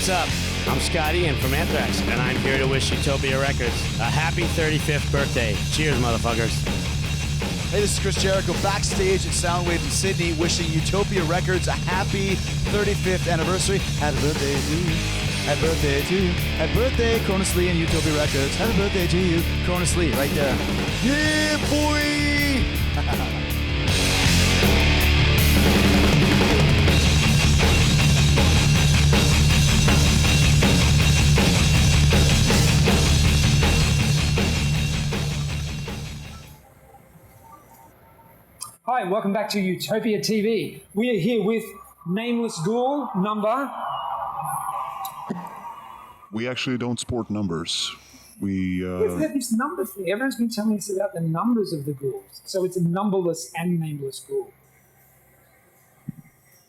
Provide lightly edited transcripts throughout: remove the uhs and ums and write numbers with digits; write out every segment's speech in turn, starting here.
what's up? I'm Scott Ian from Anthrax, and I'm here to wish Utopia Records a happy 35th birthday. Cheers, motherfuckers. Hey, this is Chris Jericho backstage at Soundwave in Sydney, wishing Utopia Records a happy 35th anniversary. Happy birthday to you. Happy birthday to you. Happy birthday, Cronus Lee and Utopia Records. Happy birthday to you, Cronus Lee, right there. Yeah, boy! Hi, welcome back to Utopia TV. We are here with Nameless Ghoul number. We actually don't sport numbers. We've got this number thing. Everyone's been telling us about the numbers of the ghouls. So it's a numberless and nameless ghoul.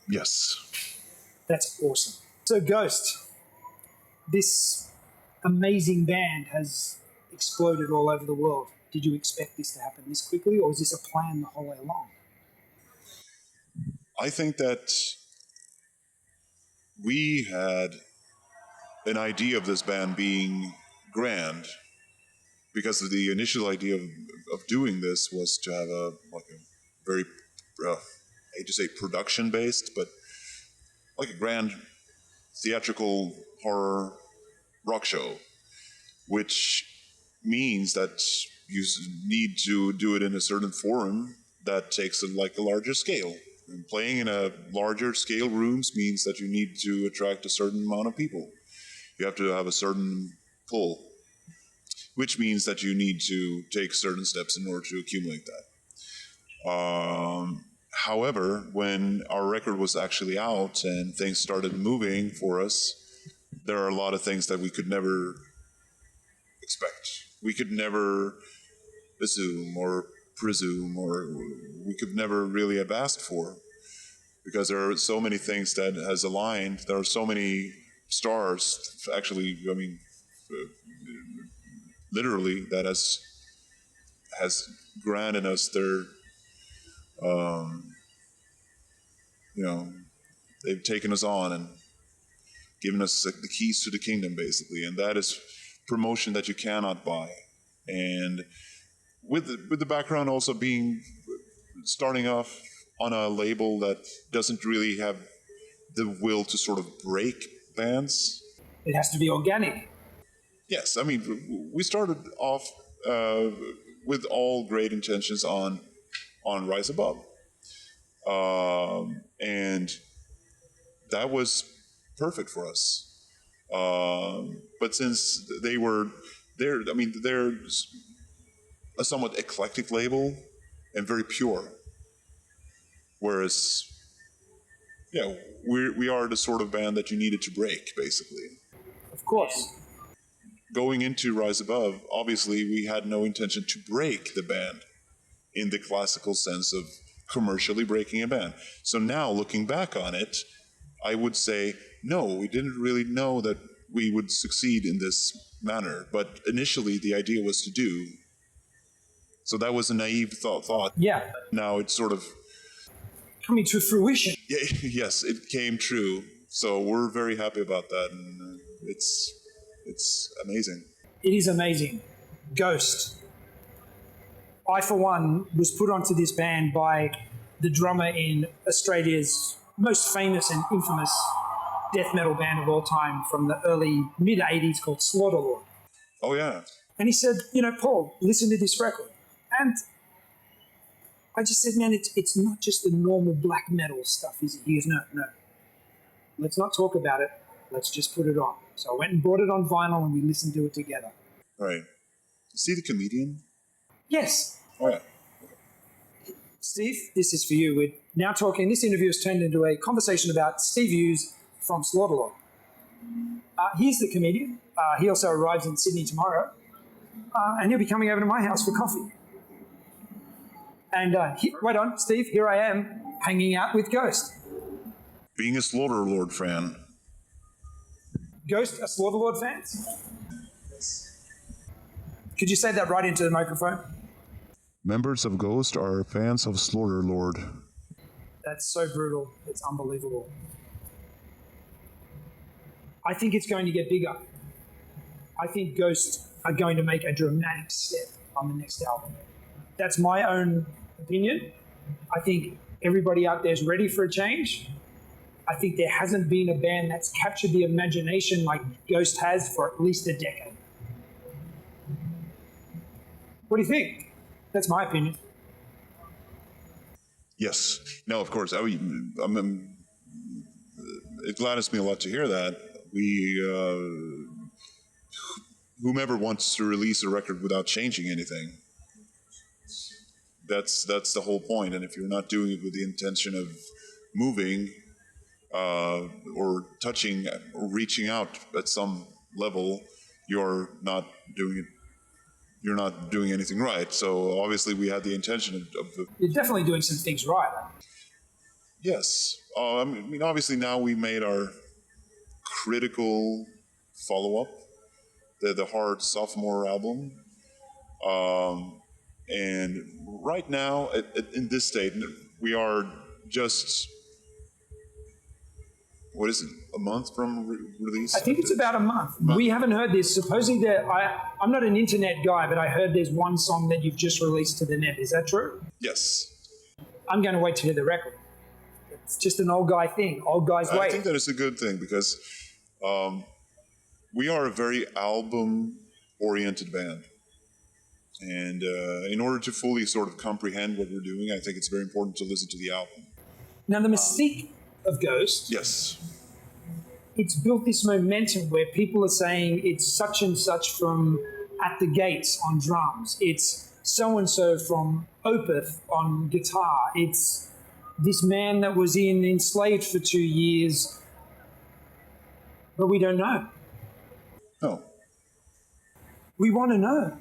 Yes. That's awesome. So Ghost, this amazing band has exploded all over the world. Did you expect this to happen this quickly, or was this a plan the whole way along? I think that we had an idea of this band being grand because the initial idea of doing this was to have a very, I hate to say production-based, but like a grand theatrical horror rock show, which means that you need to do it in a certain forum that takes a larger scale. And playing in a larger scale rooms means that you need to attract a certain amount of people. You have to have a certain pull, which means that you need to take certain steps in order to accumulate that. However, when our record was actually out and things started moving for us, there are a lot of things that we could never expect. We could never assume or presume, or we could never really have asked for, because there are so many things that has aligned. There are so many stars, actually, I mean, literally, that has granted us their, they've taken us on and given us the keys to the kingdom, basically, and that is promotion that you cannot buy. And with the background also starting off on a label that doesn't really have the will to sort of break bands. It has to be organic. Yes, I mean, we started off with all great intentions on Rise Above. And that was perfect for us. But since they're a somewhat eclectic label and very pure. Whereas, we are the sort of band that you needed to break, basically. Of course. Going into Rise Above, obviously we had no intention to break the band in the classical sense of commercially breaking a band. So now, looking back on it, I would say, no, we didn't really know that we would succeed in this manner. But initially, the idea was to do. So that was a naive thought. Yeah. Now it's sort of coming to fruition. Yeah, yes, it came true. So we're very happy about that, and it's amazing. It is amazing. Ghost. I, for one, was put onto this band by the drummer in Australia's most famous and infamous death metal band of all time from the early mid-'80s called Slaughterlord. Oh, yeah. And he said, Paul, listen to this record. And I just said, man, it's not just the normal black metal stuff, is it? He goes, no. Let's not talk about it. Let's just put it on. So I went and bought it on vinyl and we listened to it together. Right. See The Comedian? Yes. Oh, yeah. Steve, this is for you. We're now talking, this interview has turned into a conversation about Steve Hughes from Slaughterlord. He's the comedian. He also arrives in Sydney tomorrow. And he'll be coming over to my house for coffee. And wait on, Steve, here I am, hanging out with Ghost. Being a Slaughterlord fan. Ghost, a Slaughterlord fan? Could you say that right into the microphone? Members of Ghost are fans of Slaughterlord. That's so brutal. It's unbelievable. I think it's going to get bigger. I think Ghost are going to make a dramatic step on the next album. That's my own opinion. I think everybody out there is ready for a change. I think there hasn't been a band that's captured the imagination like Ghost has for at least a decade. What do you think? That's my opinion. Yes. No, of course. It gladdens me a lot to hear that. Whomever wants to release a record without changing anything, that's the whole point. And if you're not doing it with the intention of moving or touching or reaching out at some level, you're not doing anything right. So obviously we had the intention of You're definitely doing some things right. yes. I mean, obviously now we made our critical follow-up, the hard sophomore album. And right now, in this state, we are just, what is it, a month from release? I think it's about a month. We haven't heard this. Supposedly, I'm not an internet guy, but I heard there's one song that you've just released to the net. Is that true? Yes. I'm going to wait to hear the record. It's just an old guy thing. Old guys wait. I think that is a good thing because we are a very album-oriented band. And in order to fully sort of comprehend what we're doing, I think it's very important to listen to the album. Now, the mystique of Ghost, yes, it's built this momentum where people are saying it's such and such from At the Gates on drums. It's so-and-so from Opeth on guitar. It's this man that was enslaved for 2 years, but we don't know. No. We want to know.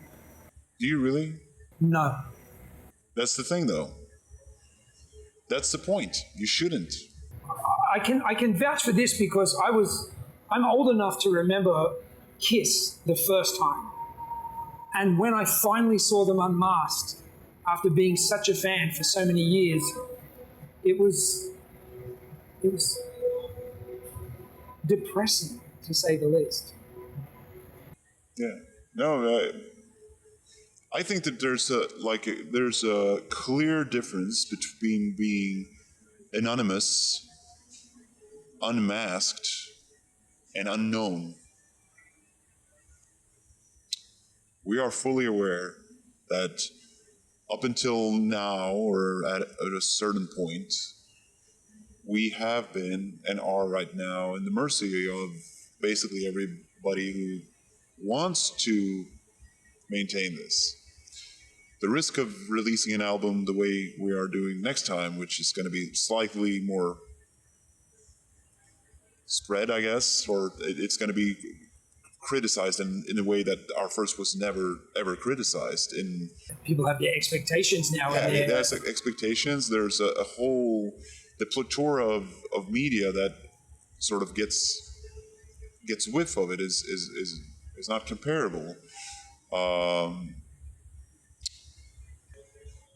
Do you really? No. That's the thing, though. That's the point. You shouldn't. I can vouch for this because I'm old enough to remember Kiss the first time. And when I finally saw them unmasked, after being such a fan for so many years, it was depressing, to say the least. Yeah. No, I think that there's a clear difference between being anonymous, unmasked, and unknown. We are fully aware that up until now, or at a certain point, we have been and are right now in the mercy of basically everybody who wants to maintain this. The risk of releasing an album the way we are doing next time, which is going to be slightly more spread, I guess, or it's going to be criticized in a way that our first was never, ever criticized. People have their expectations now. Yeah, there's expectations. There's a whole, the plethora of media that sort of gets whiff of it is not comparable.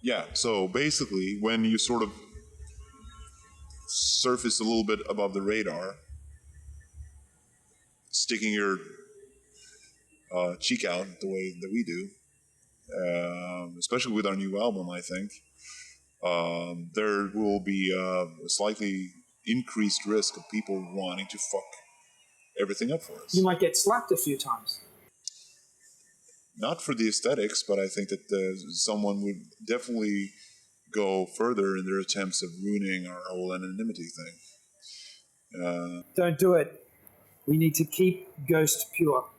Yeah, so basically, when you sort of surface a little bit above the radar, sticking your cheek out the way that we do, especially with our new album, I think, there will be a slightly increased risk of people wanting to fuck everything up for us. You might get slapped a few times. Not for the aesthetics, but I think that someone would definitely go further in their attempts of ruining our whole anonymity thing. Don't do it. We need to keep Ghost pure.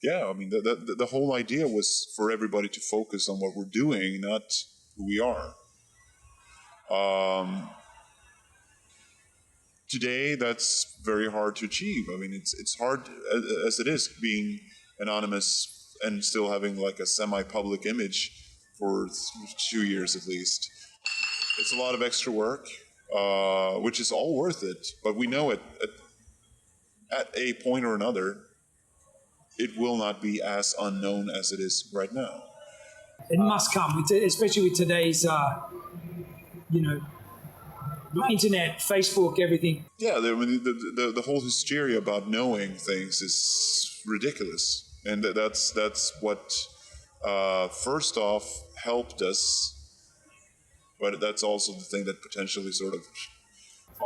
Yeah, I mean, the whole idea was for everybody to focus on what we're doing, not who we are. Today, that's very hard to achieve. I mean, it's hard as it is being anonymous and still having like a semi-public image for 2 years at least. It's a lot of extra work, which is all worth it. But we know at a point or another, it will not be as unknown as it is right now. It must come, especially with today's, internet, Facebook, everything. Yeah, the whole hysteria about knowing things is ridiculous, and that's what first off helped us, but that's also the thing that potentially sort of.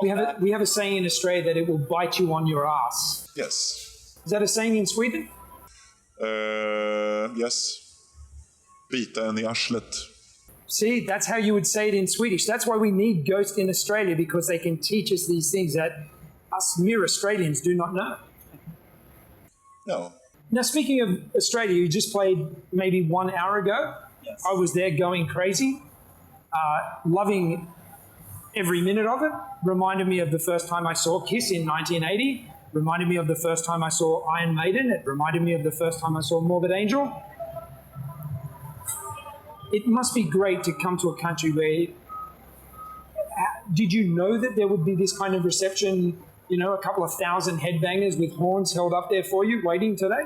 We have a saying in Australia that it will bite you on your ass. Yes. Is that a saying in Sweden? Yes. Bita en I arslet. See, that's how you would say it in Swedish. That's why we need Ghost in Australia, because they can teach us these things that us mere Australians do not know. No. Now, speaking of Australia, you just played maybe 1 hour ago. Yes. I was there going crazy, loving every minute of it. Reminded me of the first time I saw Kiss in 1980. Reminded me of the first time I saw Iron Maiden. It reminded me of the first time I saw Morbid Angel. It must be great to come to a country where... Did you know that there would be this kind of reception, you know, a couple of thousand headbangers with horns held up there for you waiting today?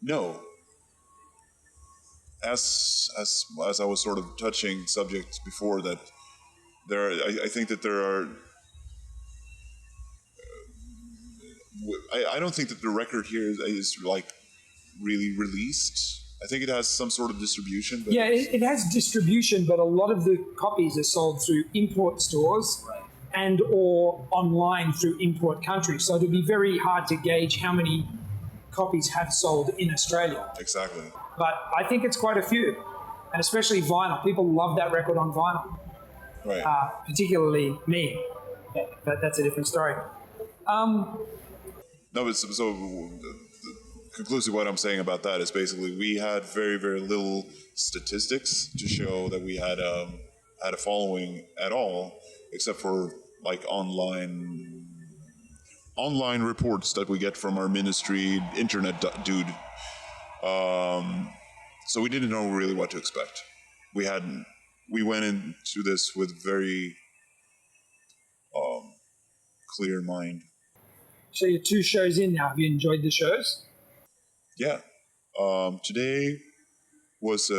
No. As I was sort of touching subjects before, that I think that there are. I don't think that the record here is like really released. I think it has some sort of distribution. But Yeah, it has distribution, but a lot of the copies are sold through import stores and or online through import countries. So it'd be very hard to gauge how many copies have sold in Australia. Exactly. But I think it's quite a few, and especially vinyl. People love that record on vinyl, Right. particularly me. But that's a different story. No, but so conclusively, what I'm saying about that is basically we had very, very little statistics to show that we had a following at all, except for like online reports that we get from our ministry internet dude. So we didn't know really what to expect. We went into this with very clear mind. So you're 2 shows in now. Have you enjoyed the shows? Yeah. Today was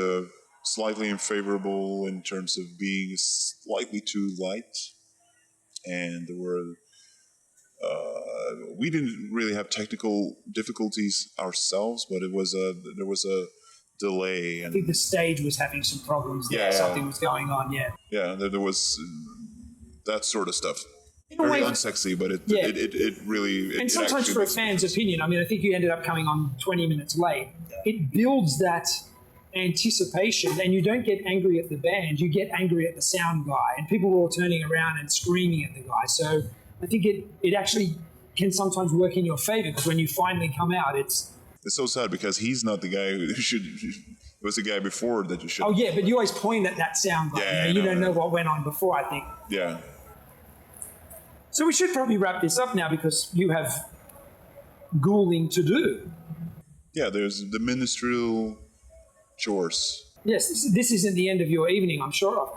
slightly unfavorable in terms of being slightly too light, and there were we didn't really have technical difficulties ourselves, but there was a delay. I And think the stage was having some problems there. Yeah. Something was going on, yeah. yeah, there was that sort of stuff. In a Very way- unsexy, but it Yeah. really. And sometimes for a fan's opinion, I mean, I think you ended up coming on 20 minutes late. It builds that anticipation, and you don't get angry at the band, you get angry at the sound guy, and people were all turning around and screaming at the guy. So I think it actually can sometimes work in your favor, because when you finally come out, it's so sad because he's not the guy who should. It was the guy before that you should. oh yeah, but you always point at that sound guy. Yeah, you I don't know. know what went on before, I think. Yeah. So we should probably wrap this up now, because you have ghouling to do. Yeah, there's the ministerial chores. Yes, this isn't the end of your evening, I'm sure of.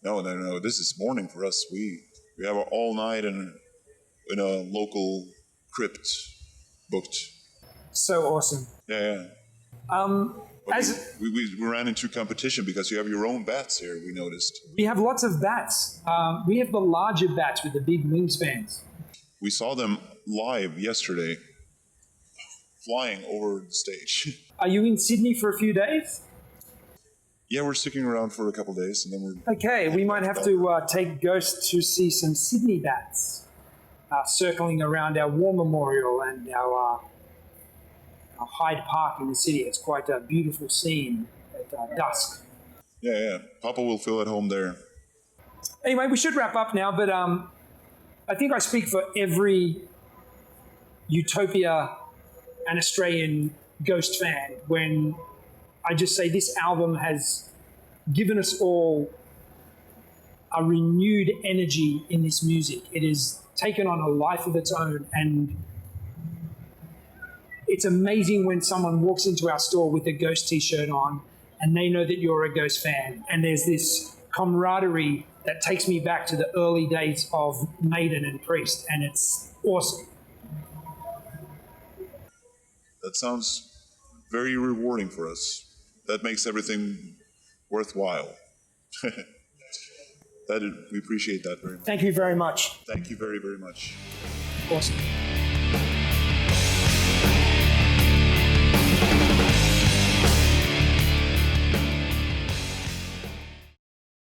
No. This is morning for us. We have all night in a local crypt booked. So awesome. Yeah. But we ran into competition because you have your own bats here. We noticed. We have lots of bats. We have the larger bats with the big wingspans. We saw them live yesterday, flying over the stage. Are you in Sydney for a few days? Yeah, we're sticking around for a couple of days, and then we're. Okay, we might have to take Ghost to see some Sydney bats circling around our war memorial and our Hyde Park in the city. It's quite a beautiful scene at dusk. Yeah. Papa will feel at home there. Anyway, we should wrap up now, but I think I speak for every Utopia and Australian Ghost fan when I just say this album has given us all a renewed energy in this music. It has taken on a life of its own, and it's amazing when someone walks into our store with a Ghost t-shirt on and they know that you're a Ghost fan, and there's this camaraderie that takes me back to the early days of Maiden and Priest, and it's awesome. That sounds very rewarding for us. That makes everything worthwhile. We appreciate that very much. Thank you very much. Thank you very, very much. Awesome.